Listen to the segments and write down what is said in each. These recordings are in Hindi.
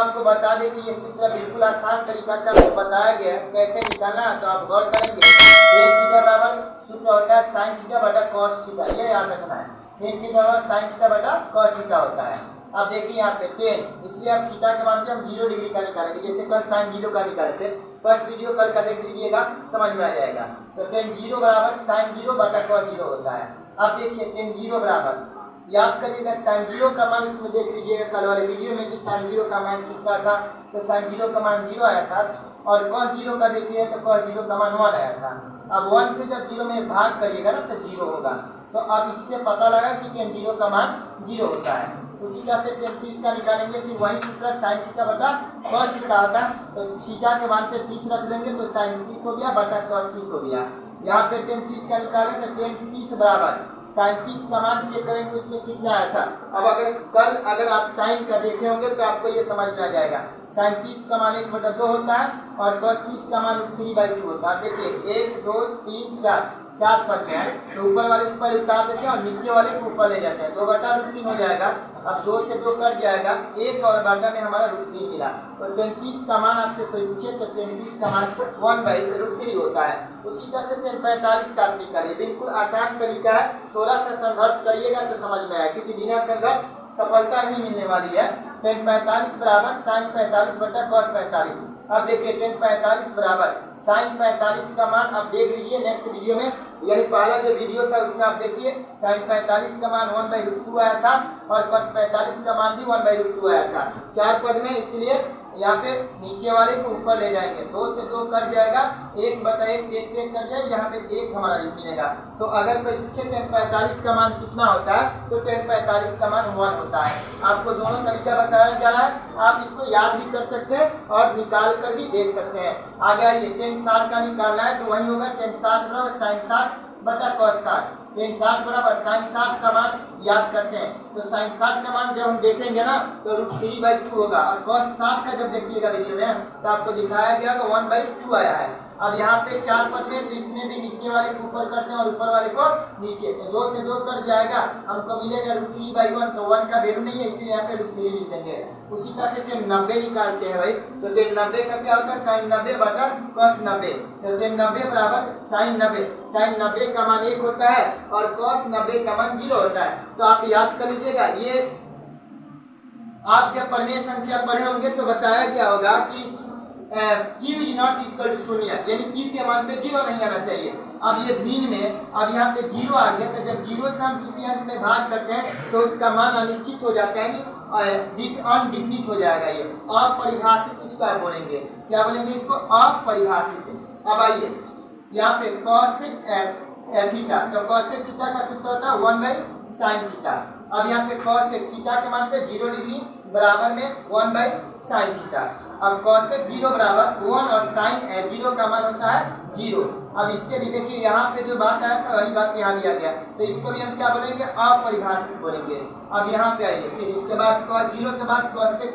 आपको बता दें कि ये सूत्र बिल्कुल आसान तरीका से आपको बताया गया है कैसे निकालना है, तो आप गौर करेंगे। tan थीटा बराबर सूत्र होता है sin थीटा बटा cos थीटा, ये याद रखना है। tan थीटा बराबर sin थीटा बटा cos थीटा होता है। अब देखिए यहाँ पे tan, इसलिए आप थीटा के मान पे हम 0 डिग्री का निकालेंगे, जैसे कल sin 0 का निकाले थे। फर्स्ट वीडियो कल का देख लीजिएगा, समझ में आ जाएगा। तो tan 0 बराबर sin 0 बटा cos 0 होता है। अब देखिए tan 0 बराबर, याद करिएगा sin 0 का मान इसमें देख लीजिएगा कल वाले वीडियो में कि sin 0 का मान कितना था, तो sin 0 का मान 0 आया था, और cos 0 का देखिए तो cos 0 का मान 1 आया था। अब 1 से जब 0 में भाग करिएगा ना तो 0 होगा, तो अब इससे पता लगा कि tan 0 का मान 0 होता है। उसी तरह से tan 30 का निकालेंगे, फिर वही सूत्र sin थीटा बटा cos थीटा आता, तो थीटा के मान पे 30 रख देंगे तो sin 30 हो गया बटा cos 30 हो गया। यहाँ पे tan 30 का निकाले तो tan 30 बराबर sin 30 का मान चेक करेंगे उसमें कितना आया था। अब अगर आप sin का देखे होंगे तो आपको ये समझ में आ जाएगा। sin 30 का मान 1/2 होता है और cos 30 का मान 3/2 होता है। देखिए 1 2 3 4 पद में है, तो ऊपर वाले को पहले उतार देते हैं और नीचे वाले को ऊपर ले जाते हैं, 2/√3 हो जाएगा। अब 2 से 2 कट जाएगा, 1 और बाटा में हमारा √3 मिला। तो tan 30 का मान आपसे कोई पूछे तो tan 30 का मान 1/√3 होता है। उसी तरह से tan 45 का आप निकालिए, बिल्कुल आसान तरीका है, थोड़ा सा संघर्ष करिएगा तो समझ में आएगा, क्योंकि बिना संघर्ष सफलता नहीं मिलने वाली है। tan 45 बराबर sin 45 बटा cos 45। अब देखिए tan 45 बराबर sin 45 का मान आप देख लीजिए नेक्स्ट वीडियो में, यानी पहला जो वीडियो था उसमें आप देखिए sin 45 का मान 1/√2 आया था और cos 45 का मान भी 1/√2 आया था, 4 पद में, इसलिए यहाँ पे नीचे वाले को ऊपर ले जाएंगे, 2 से 2 कट जाएगा, 1/1 1 से 1 कट जाए, यहाँ पे 1 हमारा मिलेगा। तो अगर कोई पूछे tan 45 का मान कितना होता है तो tan 45 का मान 1 होता है। आपको दोनों तरीका बताया जा रहा है, आप इसको याद भी कर सकते हैं और निकाल कर भी देख सकते हैं। आगे आइए tan 60 का निकालना है, तो वही होगा tan 60 बराबर sin 60 बटा cos 60। tan 60 बराबर sin 60 का मान याद करते हैं, तो sin 60 का मान जब हम देखेंगे ना तो √3/2 होगा, और cos 60 का जब देखिएगा वीडियो में तो आपको दिखाया गया कि 1/2 आया है। अब यहाँ पे 4 पद में, तो इसमें भी नीचे वाले को ऊपर करते हैं और ऊपर वाले को नीचे, तो 2 से 2 कट जाएगा, हमको मिलेगा √3/1, तो 1 का वैल्यू नहीं है इसलिए यहाँ पे √3 लिख देंगे। उसी तरह से tan 90 निकालते हैं भाई, तो tan 90 का क्या होता है sin 90 बटा cos 90। तो tan 90 बराबर sin 90 का मान 1 होता है और cos 90 का मान 0 होता है। तो आप याद कर लीजिएगा, ये आप जब परिमेय संख्या पढ़े होंगे तो बताया गया होगा कि q is not equal to 0, यानी q के मान पे 0 नहीं आना चाहिए। अब ये भिन्न में अब यहाँ पे 0 आ गया, तो जब 0 से हम किसी अंक में भाग करते हैं तो उसका मान अनिश्चित हो जाता है, यानी अनडिफिनिट हो जाएगा। ये अपरिभाषित इसको आप बोलेंगे, क्या बोलेंगे इसको, अपरिभाषित। अब आइए यहाँ पे cosec थीटा, तो cosec थीटा का सूत्र होता है 1/sin थीटा। अब यहाँ पे cosec थीटा के मान पे 0 डिग्री बराबर में 1/sin थीटा। अब cosec 0 बराबर 1 और sin 0 का मान होता है 0। अब इससे भी देखिए यहाँ पे जो बात आया था वही बात यहाँ भी आ गया, तो इसको भी हम क्या बोलेंगे, अपरिभाषित बोलेंगे। अब यहाँ पे आइए, फिर उसके बाद cos 0 के बाद cosec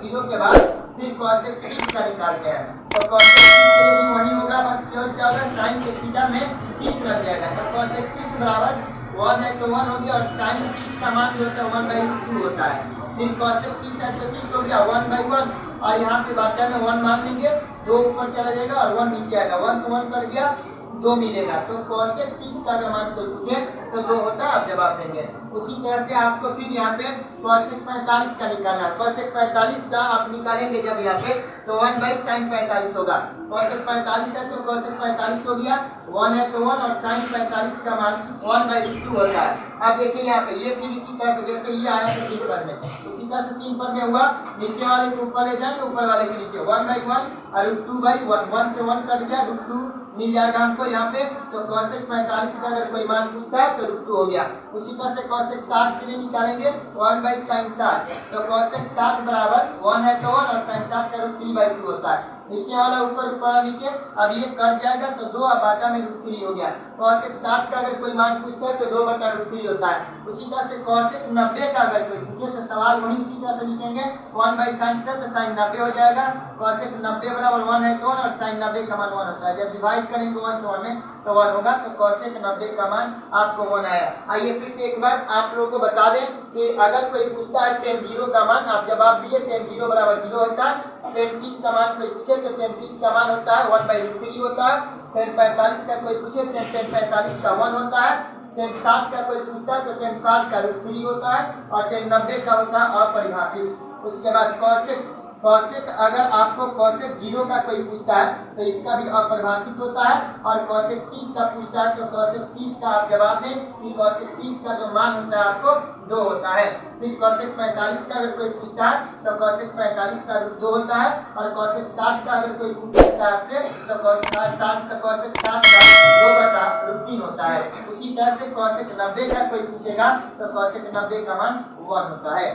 0 के बाद फिर cosec 30 का निकालते हैं, तो cosec 30 के लिए भी वही होगा, बस केवल क्या होगा sin के थीटा में 30 लग जाएगा। तो cosec 30 बराबर 1 है तो 1 हो गया, और sin 30 का मान जो होता है 1/2 होता है। फिर cosec 30 है तो 30 हो गया 1/1, और यहाँ पे बाटा में 1 मान लेंगे, 2 ऊपर चला जाएगा और 1 नीचे आएगा, 1 से 1 कट गया, 2 मिलेगा। तो cosec 30 का अगर मान कोई पूछे तो 2 होता है, आप जवाब देंगे। उसी तरह से आपको फिर यहाँ पे cosec 45 का निकालना है। cosec 45 का आप निकालेंगे जब यहाँ पे तो 1/sin 45 होगा। cosec 45 है तो cosec 45 हो गया, 1 है तो 1 और sin 45 का मान 1/2 होता है। अब देखिए यहाँ पे ये फिर इसी तरह से जैसे ये आया था 3 पद में, उसी तरह से 3 पद में हुआ, नीचे वाले को ऊपर ले जाएंगे, ऊपर वाले के नीचे 1/1 और √2/1, 1 से 1 कट गया, √2 मिल जाएगा हमको यहाँ पे। तो cosec 45 का अगर कोई मान पूछता है तो √2 हो गया। उसी तरह से cosec 60 के लिए निकालेंगे 1/sin 60, तो cosec 60 बराबर 1 है तो 1 और sin 60 का √3/2 होता है। नीचे वाला ऊपर, ऊपर वाला नीचे, अब ये कट जाएगा तो 2 बाटा में √3 हो गया। cosec 60 का अगर कोई मान पूछता है तो 2/√3 होता है। उसी तरह से कॉसेक 90 का अगर कोई पूछे तो सवाल वही इसी तरह से लिखेंगे 1/sin थीटा तो sin 90 हो जाएगा। कॉसेक 90 बराबर 1 है तो 1 और sin 90 का मान 1 होता है। जब डिवाइड करेंगे 1 से 1 में तो 1 होगा, तो कॉसेक 90 का मान आपको 1 आया। आइए फिर से एक बार आप लोगों को बता दें कि अगर कोई पूछता है tan 0 का मान, आप जवाब दिए tan 0 बराबर 0 होता है। tan 30 का मान कोई पूछे तो tan 30 का मान होता है 1/√3 होता है। tan 45 का कोई पूछे तो tan 45 का 1 होता है। tan 60 का कोई पूछता है तो tan 60 का √3 होता है और tan 90 का होता है अपरिभाषित। उसके बाद कॉसेक अगर आपको कॉसेक 0 का कोई पूछता है तो इसका भी अपरिभाषित होता है। और कॉसेक 30 का पूछता है तो कॉसेक 30 का आप जवाब दें कि कॉसेक 30 का जो मान होता है आपको 2 होता है। फिर कॉसेक 45 का अगर कोई पूछता है तो कॉसेक 45 का √2 होता है। और कॉसेक 60 का अगर कोई पूछता है आपसे तो कॉसेक 60 का 2/√3 होता है। उसी तरह से कॉसेक 90 का कोई पूछेगा तो कॉसेक 90 का मान 1 होता है।